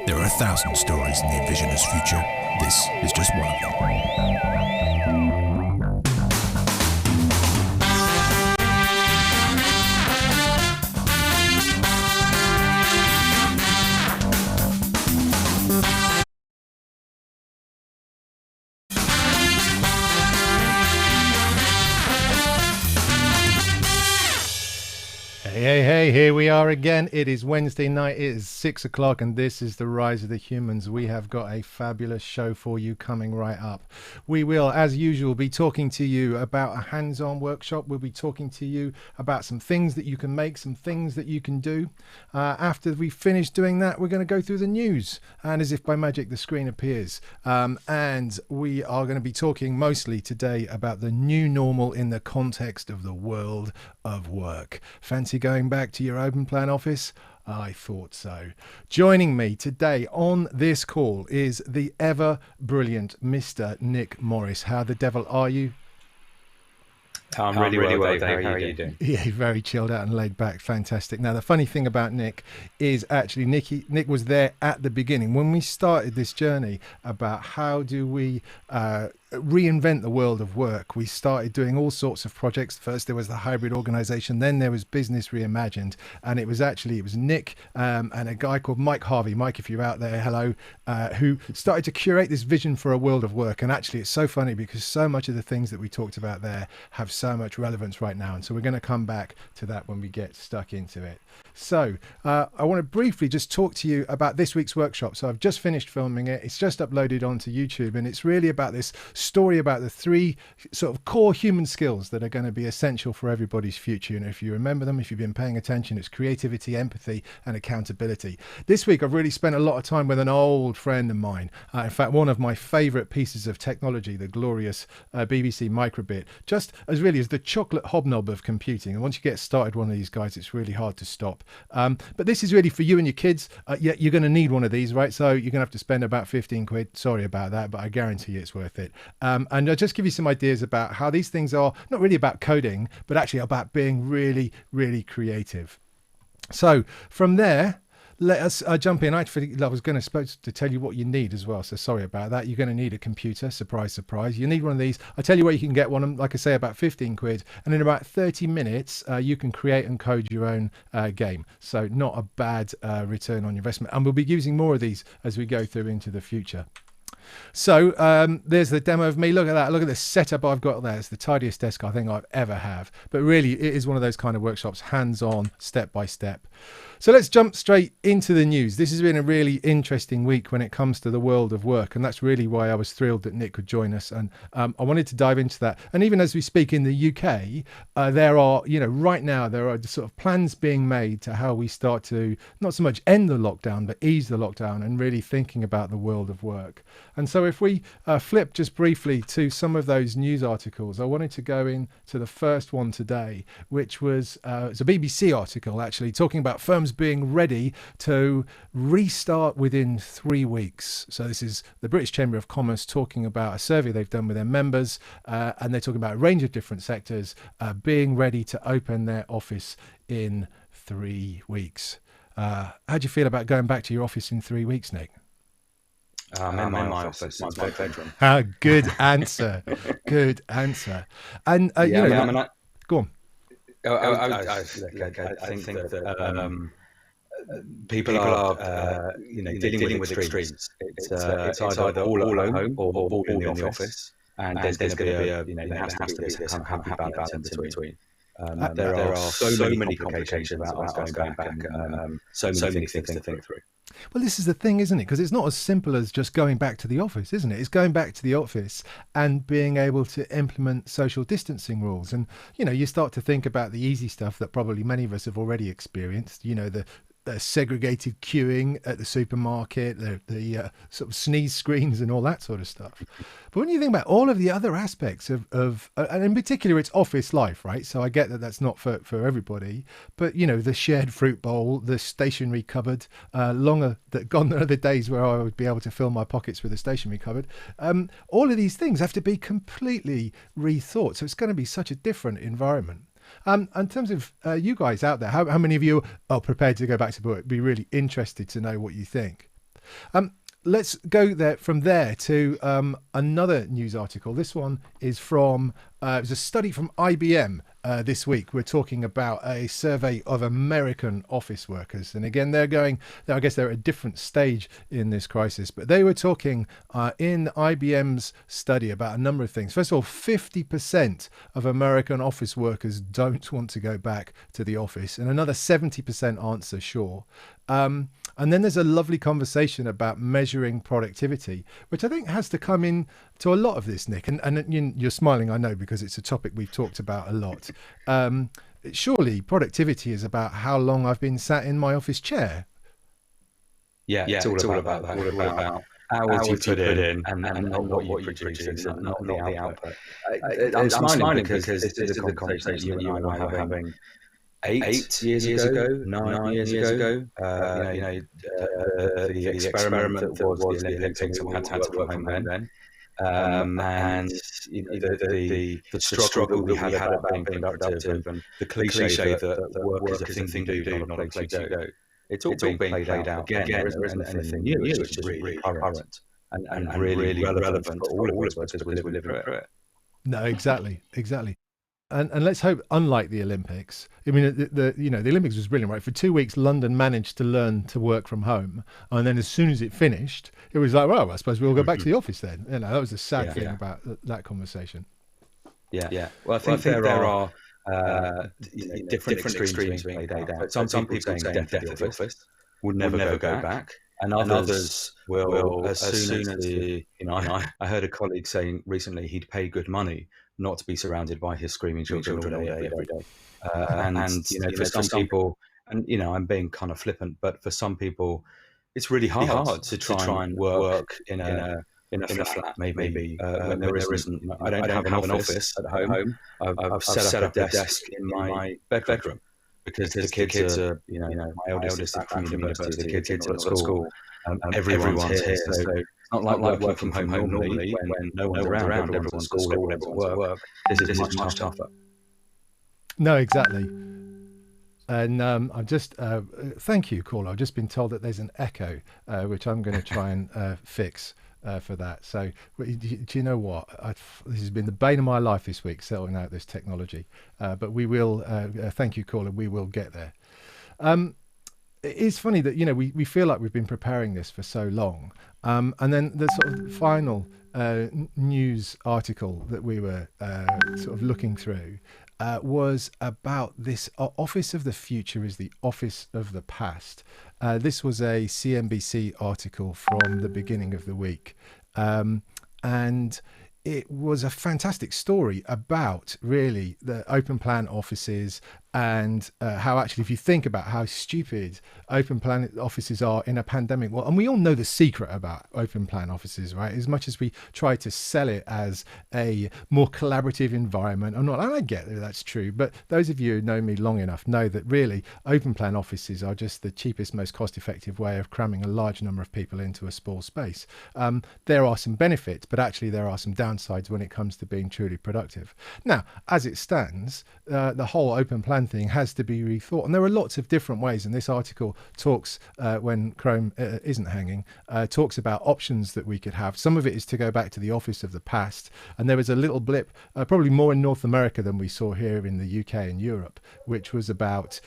There are 1,000 stories in the Envisioner's future. This is just one of them. Hey, here we are again. It is Wednesday night, it is 6 o'clock, and this is The Rise of the Humans. We have got a fabulous show for you coming right up. We will, as usual, be talking to you about a hands-on workshop. We'll be talking to you about some things that you can make, some things that you can do. After we finish doing that, we're going to go through the news, and as if by magic, the screen appears. And we are going to be talking mostly today about the new normal in the context of the world of work. Fancy going back to your open plan office? I thought so. Joining me today on this call is the ever brilliant Mr. Nick Morris. How the devil are you? I'm really well, Dave. How are you doing? Yeah, very chilled out and laid back. Fantastic. Now, the funny thing about Nick is actually Nick was there at the beginning when we started this journey about how do we reinvent the world of work. We started doing all sorts of projects. First there was the hybrid organization, then there was Business Reimagined, and it was Nick and a guy called Mike Harvey. Mike, if you're out there, hello, who started to curate this vision for a world of work. And actually it's so funny because so much of the things that we talked about there have so much relevance right now, and so we're going to come back to that when we get stuck into it. So I want to briefly just talk to you about this week's workshop. So I've just finished filming it. It's just uploaded onto YouTube, and it's really about this story about the three sort of core human skills that are going to be essential for everybody's future. And if you remember them, if you've been paying attention, it's creativity, empathy, and accountability. This week, I've really spent a lot of time with an old friend of mine. In fact, one of my favorite pieces of technology, the glorious BBC microbit, just as really as the chocolate hobnob of computing. And once you get started one of these guys, it's really hard to stop. But this is really for you and your kids. You're going to need one of these, right? So you're going to have to spend about 15 quid. Sorry about that, but I guarantee you it's worth it. And I'll just give you some ideas about how these things are not really about coding, but actually about being really, really creative. So from there, let us jump in. I was going to tell you what you need as well, so sorry about that. You're going to need a computer. Surprise, surprise. You need one of these. I tell you where you can get one. Like I say, about 15 quid. And in about 30 minutes, you can create and code your own game. So not a bad return on your investment. And we'll be using more of these as we go through into the future. So there's the demo of me. Look at that. Look at the setup I've got there. It's the tidiest desk I think I've ever have. But really, it is one of those kind of workshops, hands-on, step by step. So let's jump straight into the news. This has been a really interesting week when it comes to the world of work, and that's really why I was thrilled that Nick could join us. And I wanted to dive into that. And even as we speak in the UK, there are, right now there are sort of plans being made to how we start to not so much end the lockdown, but ease the lockdown and really thinking about the world of work. And so if we flip just briefly to some of those news articles, I wanted to go into the first one today, which was it's a BBC article actually talking about firms being ready to restart within 3 weeks. So this is the British Chamber of Commerce talking about a survey they've done with their members, and they're talking about a range of different sectors being ready to open their office in 3 weeks. How do you feel about going back to your office in 3 weeks, Nick? I'm in my office, my bedroom. Good answer. Good answer. And go on. I think that people are dealing with extremes. It's either all at home or all in the office, and there's going to be there has to be this kind of happy balance in between. There are so many complications about going back, and so many things to think through. Well, this is the thing, isn't it? Because it's not as simple as just going back to the office, isn't it? It's going back to the office and being able to implement social distancing rules. And, you start to think about the easy stuff that probably many of us have already experienced, the segregated queuing at the supermarket, the sort of sneeze screens and all that sort of stuff. But when you think about all of the other aspects of and in particular, it's office life, right? So I get that that's not for everybody, but the shared fruit bowl, the stationery cupboard, gone are the days where I would be able to fill my pockets with a stationery cupboard. All of these things have to be completely rethought. So it's going to be such a different environment. In terms of you guys out there, how many of you are prepared to go back to work? Be really interested to know what you think. Let's go from there to another news article. This one is from it was a study from IBM this week. We're talking about a survey of American office workers, and again, I guess they're at a different stage in this crisis, but they were talking in IBM's study about a number of things. First of all, 50% of American office workers don't want to go back to the office, and another 70% answer sure. And then there's a lovely conversation about measuring productivity, which I think has to come in to a lot of this, Nick. And you're smiling, I know, because it's a topic we've talked about a lot. Surely productivity is about how long I've been sat in my office chair. Yeah, it's all about that. All about hours you put in and not what you produce, and not the output. I'm smiling because this is a conversation that you and I were having 8 years ago, 9 years ago. The experiment that was the Olympics, and we had to work from home then. And the struggle that we had about being productive, and the cliche that work is a thing to do, not a place to go. It's all being played out again. There isn't anything new. It's just really current and really relevant for all of us because we're living through it. No, exactly. And let's hope, unlike the Olympics, I mean, the Olympics was brilliant, right? For 2 weeks, London managed to learn to work from home, and then as soon as it finished, it was like, well, I suppose we'll go back to the office then. That was the sad thing about that conversation. Yeah. Well, I think there are different extremes being played out. Some people saying death of the office, would never go back, and others will as soon as I heard a colleague saying recently he'd pay good money not to be surrounded by his screaming children all day, every day. For some people, and I'm being kind of flippant, but for some people, it's really hard to try and work in a flat, maybe when there isn't. I don't have an office at home. I've set up a desk in my bedroom because the kids are, my eldest is back from university, the kids are at school, everyone's here, so it's not like working from home normally when no one's around, everyone's at school, everyone's at work. This is much tougher. No, exactly. And I'm just, thank you, caller. I've just been told that there's an echo, which I'm going to try and fix for that. So do you know what? This has been the bane of my life this week, sorting out this technology. But we will, thank you, caller, we will get there. It is funny that, we feel like we've been preparing this for so long. And then the sort of final news article that we were sort of looking through was about this office of the future is the office of the past. This was a CNBC article from the beginning of the week. And it was a fantastic story about really the open plan offices and how actually, if you think about how stupid open plan offices are in a pandemic, well, and we all know the secret about open plan offices, right? As much as we try to sell it as a more collaborative environment, and I get that that's true, but those of you who know me long enough know that really open plan offices are just the cheapest, most cost-effective way of cramming a large number of people into a small space. There are some benefits, but actually there are some downsides when it comes to being truly productive. Now, as it stands, the whole open plan thing has to be rethought, and there are lots of different ways, and this article talks when Chrome isn't hanging, talks about options that we could have. Some of it is to go back to the office of the past, and there was a little blip, probably more in North America than we saw here in the UK and Europe, which was about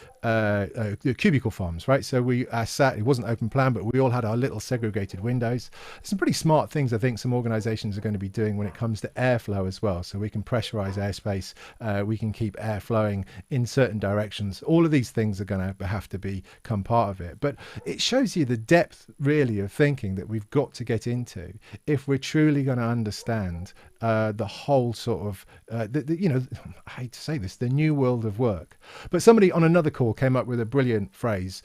cubicle farms, right? So we sat, it wasn't open plan, but we all had our little segregated windows. Some pretty smart things I think some organizations are going to be doing when it comes to airflow as well. So we can pressurize airspace, we can keep air flowing in certain directions. All of these things are going to have to become part of it. But it shows you the depth really of thinking that we've got to get into if we're truly going to understand the whole sort of, I hate to say this, the new world of work. But somebody on another call came up with a brilliant phrase,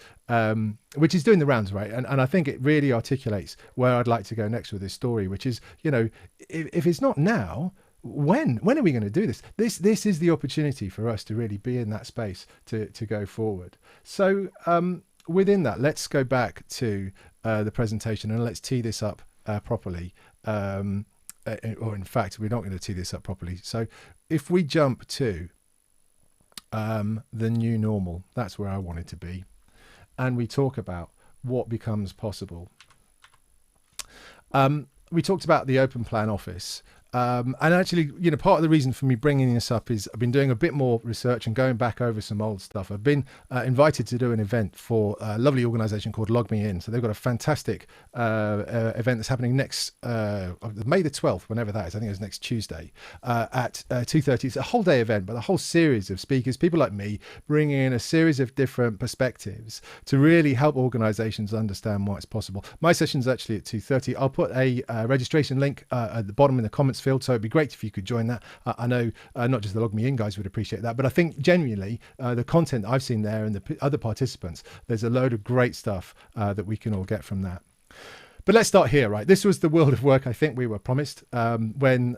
which is doing the rounds, right? And I think it really articulates where I'd like to go next with this story, which is, if it's not now, when are we going to do this? This is the opportunity for us to really be in that space to go forward. So within that, let's go back to the presentation and let's tee this up properly. Or in fact, we're not going to tee this up properly. So if we jump to the new normal, that's where I wanted to be. And we talk about what becomes possible. We talked about the open plan office. And actually, part of the reason for me bringing this up is I've been doing a bit more research and going back over some old stuff. I've been invited to do an event for a lovely organisation called LogMeIn. So they've got a fantastic event that's happening next May the 12th, whenever that is. I think it's next Tuesday at 2:30. It's a whole day event, but a whole series of speakers, people like me, bringing in a series of different perspectives to really help organisations understand what's possible. My session's actually at 2:30. I'll put a registration link at the bottom in the comments field, so it'd be great if you could join that. I know not just the LogMeIn guys would appreciate that, but I think genuinely the content I've seen there and the other participants, there's a load of great stuff that we can all get from that. But let's start here, right? This was the world of work I think we were promised when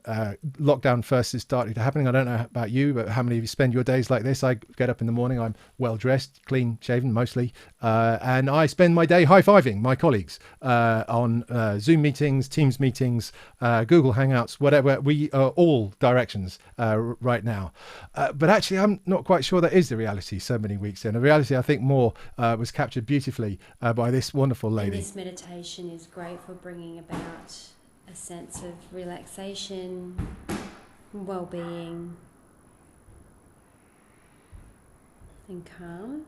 lockdown first started happening. I don't know about you, but how many of you spend your days like this? I get up in the morning, I'm well dressed, clean shaven mostly, and I spend my day high-fiving my colleagues on Zoom meetings, Teams meetings, Google Hangouts, whatever. We are all directions right now. But actually, I'm not quite sure that is the reality so many weeks in. The reality, I think, more was captured beautifully by this wonderful lady. And this meditation is great for bringing about a sense of relaxation, well-being and calm.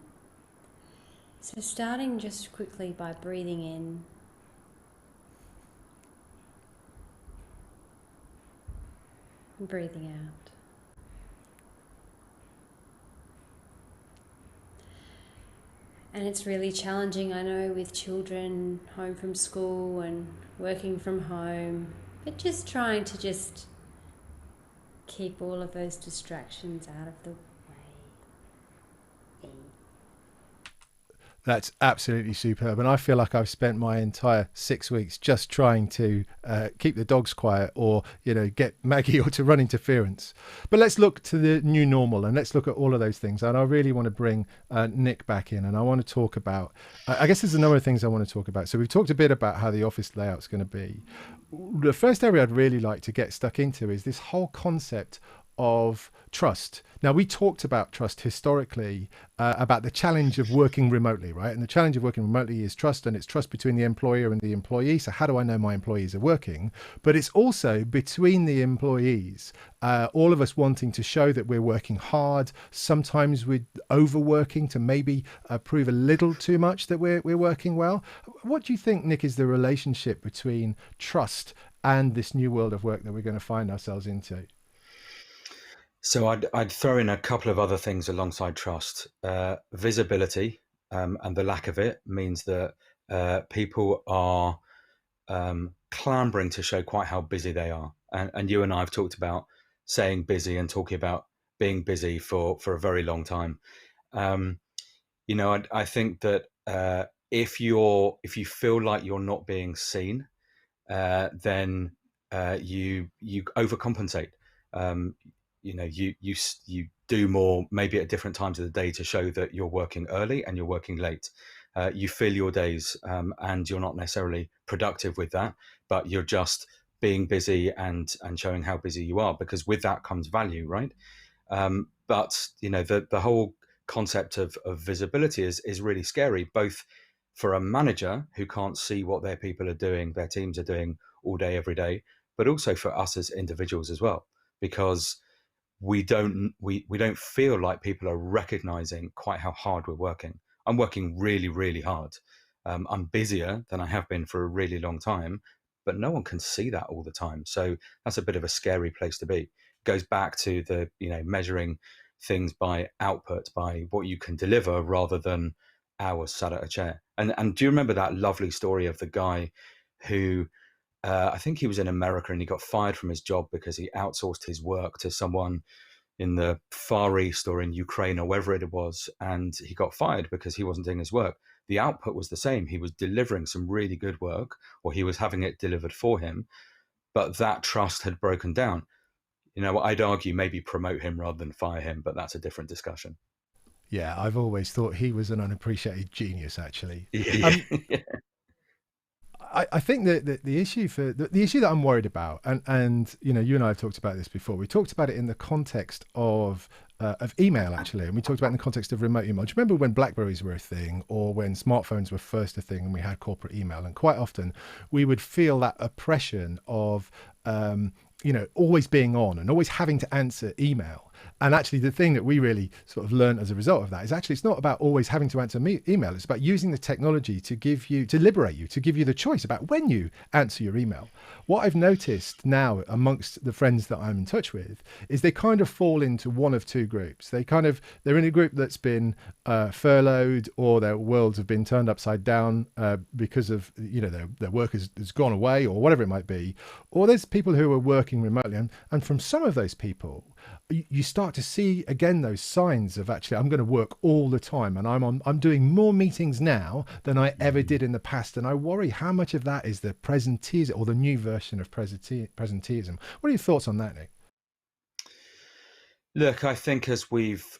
So starting just quickly by breathing in and breathing out. And it's really challenging, I know, with children home from school and working from home, but just trying to just keep all of those distractions out of the way. That's absolutely superb. And I feel like I've spent my entire 6 weeks just trying to keep the dogs quiet or, get Maggie or to run interference. But let's look to the new normal and let's look at all of those things. And I really want to bring Nick back in, and I want to talk about, I guess there's a number of things I want to talk about. So we've talked a bit about how the office layout's going to be. The first area I'd really like to get stuck into is this whole concept of trust. Now, we talked about trust historically, about the challenge of working remotely, right? And the challenge of working remotely is trust, and it's trust between the employer and the employee. So how do I know my employees are working? But it's also between the employees, all of us wanting to show that we're working hard, sometimes with overworking to maybe prove a little too much that we're working well. What do you think, Nick, is the relationship between trust and this new world of work that we're going to find ourselves into? So I'd throw in a couple of other things alongside trust. Visibility and the lack of it means that people are clambering to show quite how busy they are. And you and I have talked about saying busy and talking about being busy for a very long time. I think that if you feel like you're not being seen, then you overcompensate. You do more maybe at different times of the day to show that you're working early and you're working late. You fill your days and you're not necessarily productive with that, but you're just being busy and showing how busy you are, because with that comes value, right? But the whole concept of visibility is really scary, both for a manager who can't see what their people are doing, their teams are doing all day, every day, but also for us as individuals as well, because we don't feel like people are recognizing quite how hard we're working. I'm working really, really hard. I'm busier than I have been for a really long time, but no one can see that all the time. So that's a bit of a scary place to be. It goes back to the, measuring things by output, by what you can deliver rather than hours sat at a chair. And do you remember that lovely story of the guy who, I think he was in America and he got fired from his job because he outsourced his work to someone in the Far East or in Ukraine or wherever it was. And he got fired because he wasn't doing his work. The output was the same. He was delivering some really good work, or he was having it delivered for him, but that trust had broken down. I'd argue maybe promote him rather than fire him, but that's a different discussion. Yeah, I've always thought he was an unappreciated genius, actually. Yeah. I think that the issue for the issue that I'm worried about, and you know, you and I have talked about this before. We talked about it in the context of email, actually, and we talked about it in the context of remote email. Do you remember when Blackberries were a thing, or when smartphones were first a thing, and we had corporate email? And quite often, we would feel that oppression of you know, always being on and always having to answer email. And actually, the thing that we really sort of learned as a result of that is actually it's not about always having to answer email. It's about using the technology to give you, to liberate you, to give you the choice about when you answer your email. What I've noticed now amongst the friends that I'm in touch with is they kind of fall into one of two groups. They're in a group that's been furloughed, or their worlds have been turned upside down because of, you know, their work has gone away, or whatever it might be. Or there's people who are working remotely, and from some of those people, you start to see again those signs of actually I'm going to work all the time, and I'm doing more meetings now than I ever did in the past, and I worry how much of that is the presenteeism, or the new version of presenteeism. What are your thoughts on that, Nick? Look, I think as we've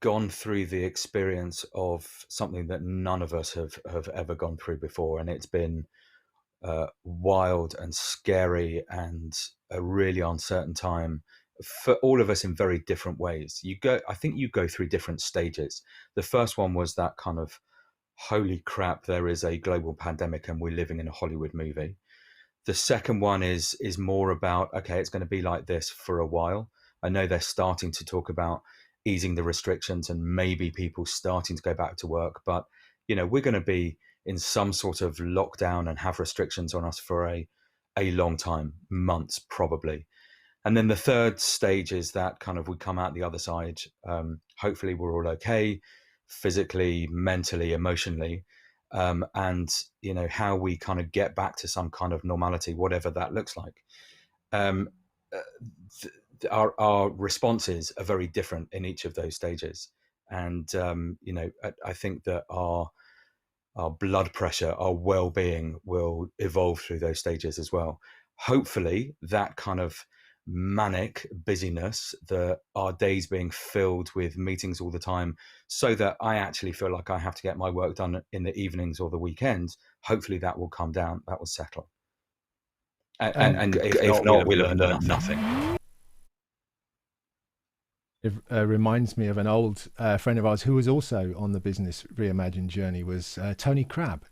gone through the experience of something that none of us have ever gone through before, and it's been wild and scary and a really uncertain time for all of us in very different ways. I think you go through different stages. The first one was that kind of, holy crap, there is a global pandemic and we're living in a Hollywood movie. The second one is more about, okay, it's going to be like this for a while. I know they're starting to talk about easing the restrictions and maybe people starting to go back to work, but you know, we're going to be in some sort of lockdown and have restrictions on us for a long time, months probably. And then the third stage is that kind of we come out the other side. Hopefully we're all okay, physically, mentally, emotionally, and you know, how we kind of get back to some kind of normality, whatever that looks like. Our responses are very different in each of those stages, and you know, I think that our blood pressure, our well-being will evolve through those stages as well. Hopefully that kind of manic busyness, our days being filled with meetings all the time, so that I actually feel like I have to get my work done in the evenings or the weekends, hopefully that will come down, that will settle. And if not, we'll have learned nothing. It reminds me of an old friend of ours who was also on the Business Reimagined journey, was Tony Crabb.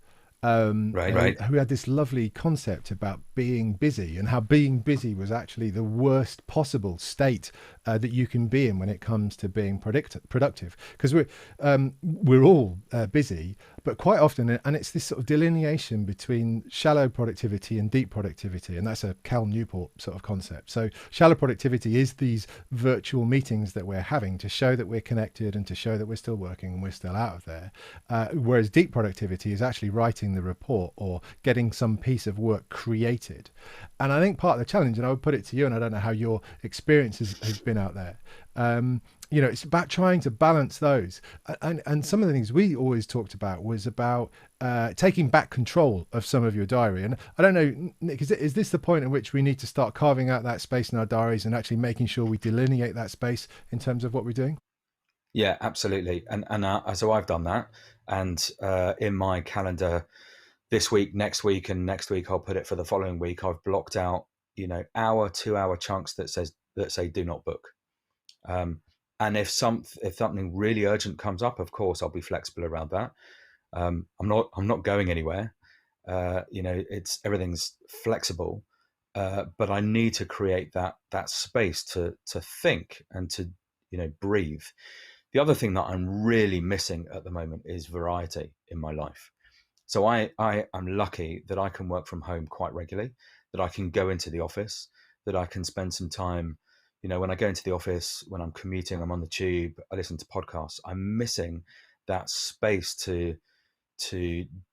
Right. Who had this lovely concept about being busy, and how being busy was actually the worst possible state that you can be in when it comes to being productive. Because we're all busy, but quite often, and it's this sort of delineation between shallow productivity and deep productivity, and that's a Cal Newport sort of concept. So shallow productivity is these virtual meetings that we're having to show that we're connected and to show that we're still working and we're still out of there. Whereas deep productivity is actually writing the report or getting some piece of work created. And I think part of the challenge, and I would put it to you, and I don't know how your experience has been out there, you know, it's about trying to balance those. And some of the things we always talked about was about taking back control of some of your diary. And I don't know, Nick, is this the point at which we need to start carving out that space in our diaries and actually making sure we delineate that space in terms of what we're doing? Yeah, absolutely. And so I've done that. And in my calendar this week, next week, and next week, I'll put it for the following week, I've blocked out, you know, 2-hour chunks that say do not book. And if something really urgent comes up, of course, I'll be flexible around that. I'm not going anywhere. You know, everything's flexible, but I need to create that space to think and to, you know, breathe. The other thing that I'm really missing at the moment is variety in my life. So I'm lucky that I can work from home quite regularly, that I can go into the office, that I can spend some time. You know, when I go into the office, when I'm commuting, I'm on the tube, I listen to podcasts. I'm missing that space to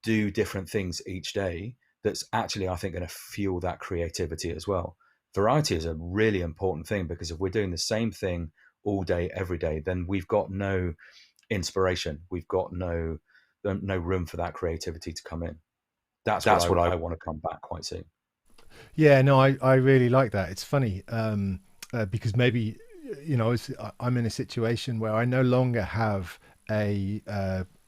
do different things each day. That's actually, I think, going to fuel that creativity as well. Variety is a really important thing, because if we're doing the same thing all day, every day, then we've got no inspiration. We've got no room for that creativity to come in. That's what I want to come back quite soon. Yeah, no, I really like that. It's funny. Because maybe, you know, I'm in a situation where I no longer have a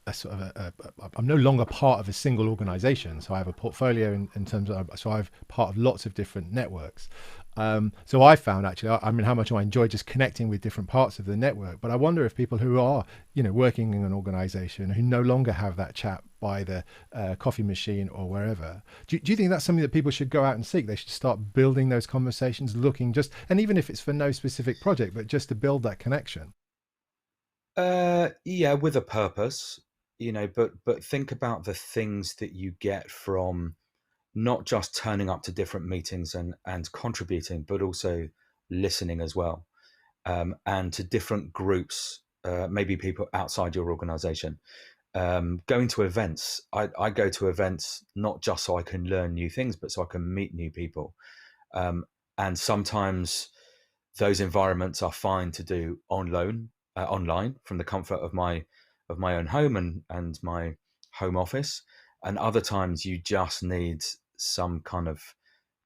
I'm no longer part of a single organization. So I have a portfolio in terms of, so I'm part of lots of different networks. So I found actually, I mean, how much I enjoy just connecting with different parts of the network. But I wonder if people who are, working in an organization who no longer have that chat by the coffee machine or wherever, do you think that's something that people should go out and seek? They should start building those conversations, looking just, and even if it's for no specific project, but just to build that connection. Yeah, with a purpose, but think about the things that you get from not just turning up to different meetings and contributing, but also listening as well, and to different groups, maybe people outside your organization. Going to events, I go to events not just so I can learn new things, but so I can meet new people. And sometimes those environments are fine to do online from the comfort of my own home and my home office. And other times you just need some kind of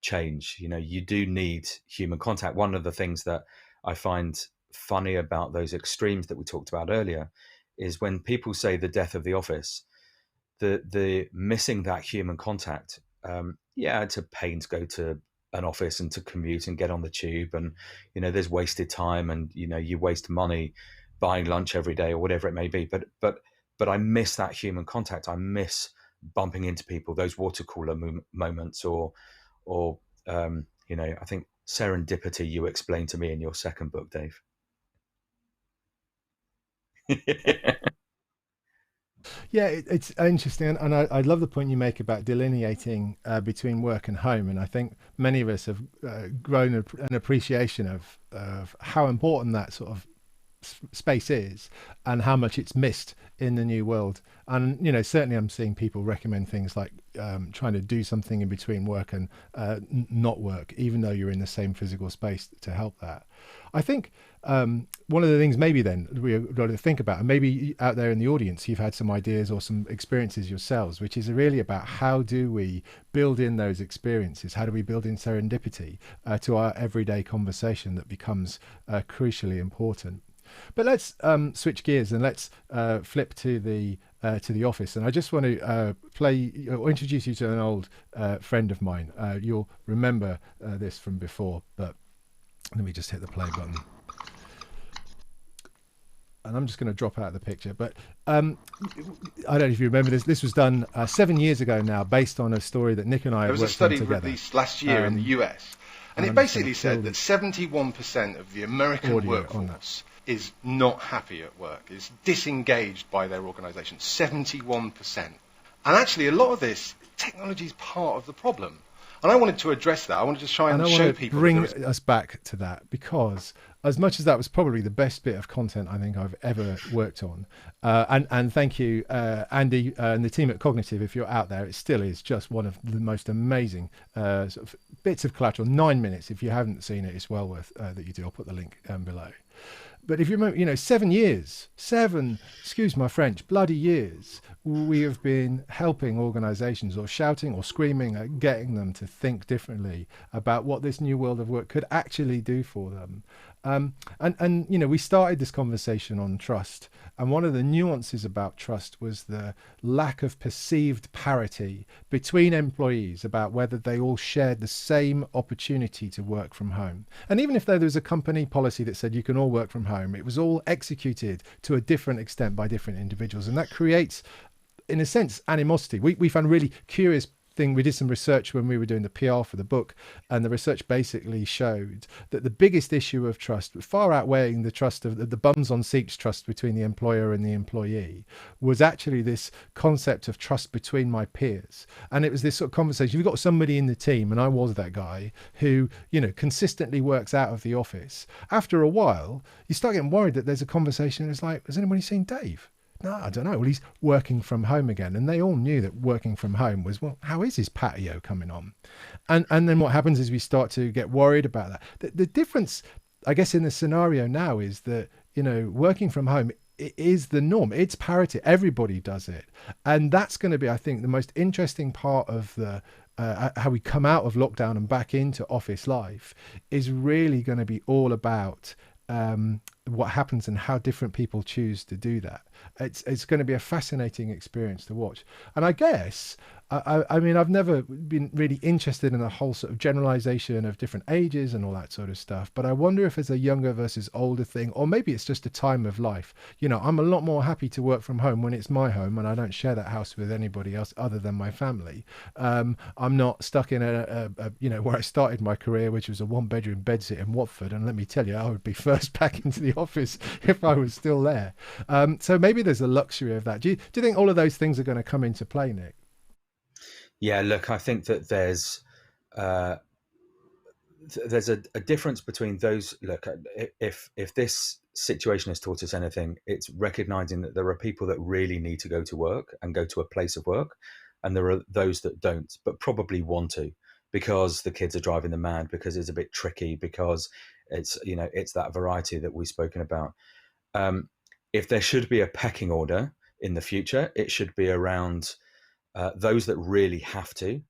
change. You do need human contact. One of the things that I find funny about those extremes that we talked about earlier is when people say the death of the office, the missing that human contact. Yeah, it's a pain to go to an office and to commute and get on the tube, and there's wasted time, and you waste money buying lunch every day or whatever it may be. But I miss that human contact. I miss bumping into people, those water cooler moments, or I think serendipity you explained to me in your second book, Dave. Yeah, it's interesting, and I love the point you make about delineating between work and home. And I think many of us have grown an appreciation of how important that sort of space is, and how much it's missed in the new world. And certainly I'm seeing people recommend things like trying to do something in between work and not work, even though you're in the same physical space, to help that. I think one of the things maybe then we've got to think about, and maybe out there in the audience you've had some ideas or some experiences yourselves, which is really about how do we build in those experiences, how do we build in serendipity to our everyday conversation that becomes crucially important. But let's switch gears and let's flip to the office. And I just want to play or introduce you to an old friend of mine. You'll remember this from before, but let me just hit the play button. And I'm just going to drop out of the picture. But I don't know if you remember this. This was done 7 years ago now, based on a story that Nick and I worked on together. There was a study released last year in the US, and it basically said that 71% of the American workforce is not happy at work, is disengaged by their organisation. 71%. And actually, a lot of this technology is part of the problem. And I wanted to address that. I wanted to try and show people. Bring us back to that, because as much as that was probably the best bit of content I think I've ever worked on, and thank you, Andy, and the team at Cognitive, if you're out there, it still is just one of the most amazing sort of bits of collateral. 9 minutes. If you haven't seen it, it's well worth that you do. I'll put the link below. But if you remember, 7 years, excuse my French, bloody years, we have been helping organizations, or shouting or screaming at getting them to think differently about what this new world of work could actually do for them. And we started this conversation on trust. And one of the nuances about trust was the lack of perceived parity between employees about whether they all shared the same opportunity to work from home. And even if there was a company policy that said you can all work from home, it was all executed to a different extent by different individuals. And that creates, in a sense, animosity. We found a really curious thing. We did some research when we were doing the PR for the book, and the research basically showed that the biggest issue of trust, far outweighing the trust of the bums on seats trust between the employer and the employee, was actually this concept of trust between my peers. And it was this sort of conversation. You've got somebody in the team, and I was that guy, who consistently works out of the office. After a while, you start getting worried that there's a conversation. It's like, has anybody seen Dave? No, I don't know. Well, he's working from home again. And they all knew that working from home was, well, how is his patio coming on? And then what happens is we start to get worried about that. The difference, I guess, in the scenario now is that, working from home is the norm. It's parity. Everybody does it. And that's going to be, I think, the most interesting part of the how we come out of lockdown and back into office life is really going to be all about what happens and how different people choose to do that. It's going to be a fascinating experience to watch. And I guess, I mean, I've never been really interested in the whole sort of generalization of different ages and all that sort of stuff. But I wonder if it's a younger versus older thing, or maybe it's just a time of life. You know, I'm a lot more happy to work from home when it's my home and I don't share that house with anybody else other than my family. I'm not stuck in a you know, where I started my career, which was a 1-bedroom bedsit in Watford. And let me tell you, I would be first back into the office if I was still there. So maybe there's a luxury of that. Do you think all of those things are going to come into play, Nick? Yeah, look, I think that there's a difference between those. Look, if this situation has taught us anything, it's recognizing that there are people that really need to go to work and go to a place of work, and there are those that don't, but probably want to, because the kids are driving them mad, because it's a bit tricky, because it's, you know, it's that variety that we've spoken about. If there should be a pecking order in the future, it should be around those that really have to,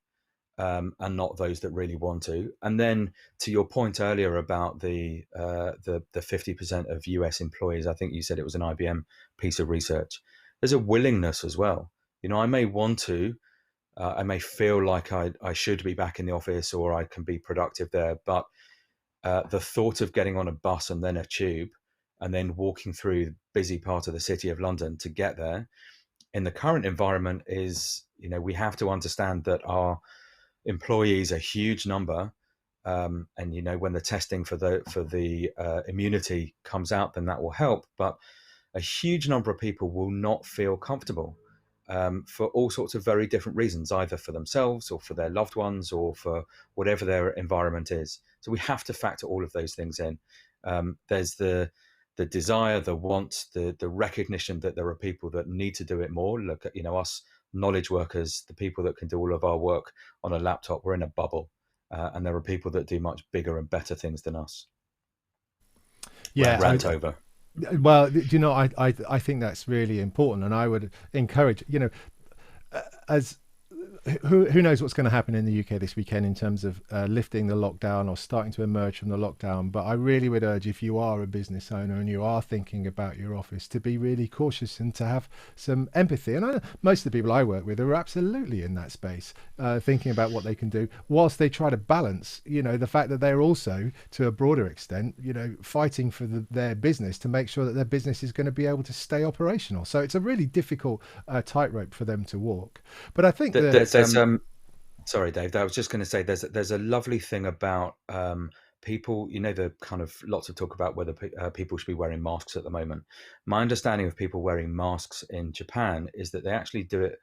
and not those that really want to. And then to your point earlier about the 50% of US employees, I think you said it was an IBM piece of research. There's a willingness as well. You know, I may want to, I may feel like I should be back in the office, or I can be productive there, but the thought of getting on a bus and then a tube and then walking through the busy part of the city of London to get there in the current environment is, you know, we have to understand that our employees, a huge number, and, you know, when the testing for the immunity comes out, then that will help. But a huge number of people will not feel comfortable for all sorts of very different reasons, either for themselves or for their loved ones or for whatever their environment is. So we have to factor all of those things in. There's the desire, the want, the recognition that there are people that need to do it more. Look at, you know, us knowledge workers, the people that can do all of our work on a laptop, we're in a bubble. And there are people that do much bigger and better things than us. Yeah. Rant over. Well, you know, I think that's really important. And I would encourage, you know, as who knows what's going to happen in the UK this weekend in terms of lifting the lockdown or starting to emerge from the lockdown. But I really would urge, if you are a business owner and you are thinking about your office, to be really cautious and to have some empathy. And most of the people I work with are absolutely in that space, thinking about what they can do whilst they try to balance, you know, the fact that they're also, to a broader extent, you know, fighting for their business to make sure that their business is going to be able to stay operational. So it's a really difficult tightrope for them to walk. But I think that sorry, Dave, I was just going to say there's a lovely thing about people, you know, the kind of lots of talk about whether people should be wearing masks at the moment. My understanding of people wearing masks in Japan is that they actually do it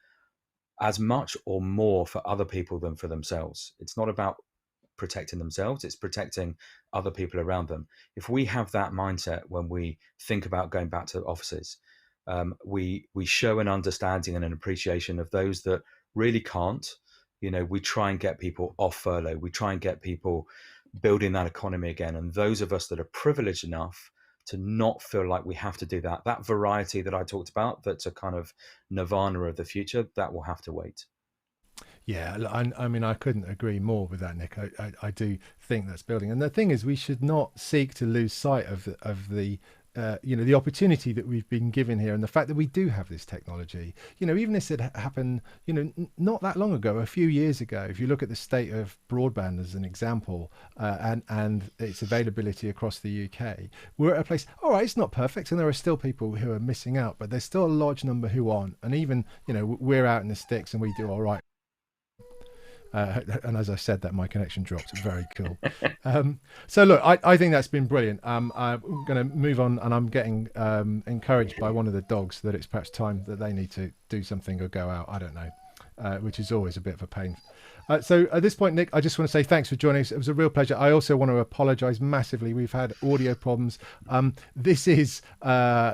as much or more for other people than for themselves. It's not about protecting themselves, it's protecting other people around them. If we have that mindset when we think about going back to offices, we show an understanding and an appreciation of those that really can't. You know, we try and get people off furlough. We try and get people building that economy again. And those of us that are privileged enough to not feel like we have to do that variety that I talked about, that's a kind of nirvana of the future, that will have to wait. Yeah, I mean, I couldn't agree more with that, Nick. I do think that's building. And the thing is, we should not seek to lose sight of the you know, the opportunity that we've been given here, and the fact that we do have this technology. You know, even if it happened, you know, not that long ago, a few years ago, if you look at the state of broadband as an example, and its availability across the UK, we're at a place, all right, it's not perfect, and there are still people who are missing out, but there's still a large number who aren't. And even, you know, we're out in the sticks and we do all right. And as I said that, my connection dropped. Very cool. So look, I think that's been brilliant. I'm going to move on, and I'm getting encouraged by one of the dogs that it's perhaps time that they need to do something or go out. I don't know, which is always a bit of a pain. So at this point, Nick, I just want to say thanks for joining us. It was a real pleasure. I also want to apologise massively. We've had audio problems. This is,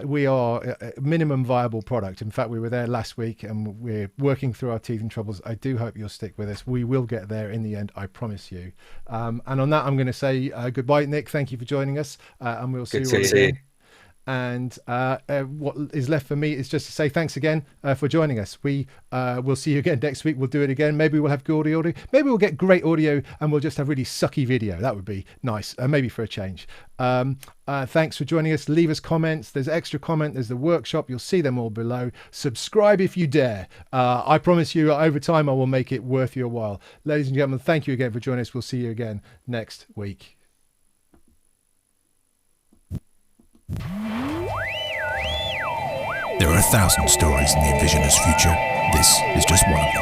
we are a minimum viable product. In fact, we were there last week and we're working through our teething troubles. I do hope you'll stick with us. We will get there in the end, I promise you. And on that, I'm going to say goodbye, Nick. Thank you for joining us. And we'll see you all again. And what is left for me is just to say thanks again for joining us. We will see you again next week. We'll do it again. Maybe we'll have good audio. Maybe we'll get great audio and we'll just have really sucky video. That would be nice, maybe for a change. Thanks for joining us. Leave us comments. There's extra comment. There's the workshop. You'll see them all below. Subscribe if you dare. I promise you, over time, I will make it worth your while. Ladies and gentlemen, thank you again for joining us. We'll see you again next week. There are 1,000 stories in the Envisioners' future. This is just one of them.